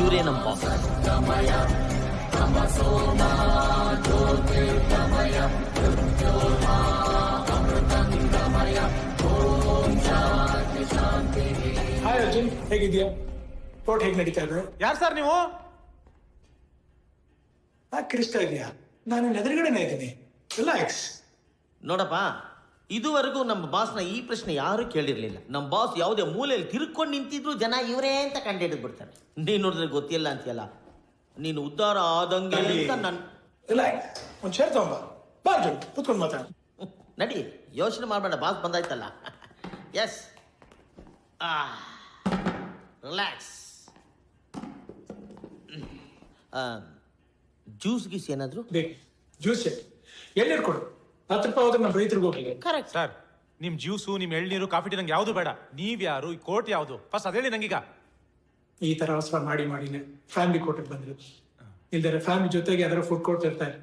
ಇವರೇ ನಮ್ಮ boss. Hi Arjun, ಹೇಗಿದ್ಯಾ? ಕೋರ್ಟ್ ಹೇಗೆ ನಡೀತಾ ಇದೆ? ಯಾರು ಸರ್ ನೀವು? ಕಿರಿಸ್ತಾ ಇದೆಯಾ? ನಾನು ಎದುರುಗಡೆನೇ ಇದ್ದೀನಿ, ರಿಲ್ಯಾಕ್ಸ್. ನೋಡಪ್ಪ, ಇದುವರೆಗೂ ನಮ್ಮ ಬಾಸ್ನ ಈ ಪ್ರಶ್ನೆ ಯಾರು ಕೇಳಿರ್ಲಿಲ್ಲ. ನಮ್ಮ ಬಾಸ್ ಯಾವುದೇ ಮೂಲೆಯಲ್ಲಿ ತಿರ್ಕೊಂಡು ನಿಂತಿದ್ರು ಜನ ಇವರೇ ಅಂತ ಕಂಡು ಬಿಡ್ತಾರೆ. ನೀನು ನೋಡಿದ್ರೆ ಗೊತ್ತಿಲ್ಲ ಅಂತೀಯಲ್ಲ, ನೀನು ಉದ್ಧಾರ ಆದಂಗೆ ಅಂತ ನಾನು. ರಿಲ್ಯಾಕ್ಸ್, ಒಂದು ಚೇರ್ ತಗೊಂಬ. ಬಾ ಅರ್ಜುನ್, ಕೂತ್ಕೊಂಡು ಮಾತಾಡ. ನಡಿ, ಯೋಚನೆ ಮಾಡಬೇಡ, ಬಾಸ್ ಬಂದಾಯ್ತಲ್ಲ. Yes, relax. ಜ್ಯೂಸ್ ಗೀಸ್ ಏನಾದ್ರು? ಜ್ಯೂಸ್ ಎಳ್ನೀರು ಕೊಡು. 10 ರೂಪಾಯಿ ಹೋದ್ರೆ ನಮ್ಮ ರೈತರಿಗೆ ಹೋಗಿ. ಕರೆಕ್ಟ್ ಸರ್, ನಿಮ್ ಜ್ಯೂಸು, ನಿಮ್ ಎಳ್ನೀರು, ಕಾಫಿ ಟೀ ನಂಗೆ ಯಾವ್ದು ಬೇಡ. ನೀವ್ಯಾರು, ಈ ಕೋರ್ಟ್ ಯಾವುದು, ಫಸ್ಟ್ ಅದೇಳಿ ನಂಗೀಗ. ಈ ತರ ಅವಸರ ಮಾಡಿನೇ ಫ್ಯಾಮಿಲಿ ಕೋರ್ಟಿಗೆ ಬಂದಿರೋದು. ಇಲ್ದರೆ ಫ್ಯಾಮಿಲಿ ಜೊತೆಗೆ ಅದರ ಫುಡ್ ಕೋರ್ಟ್ ಇರ್ತಾರೆ.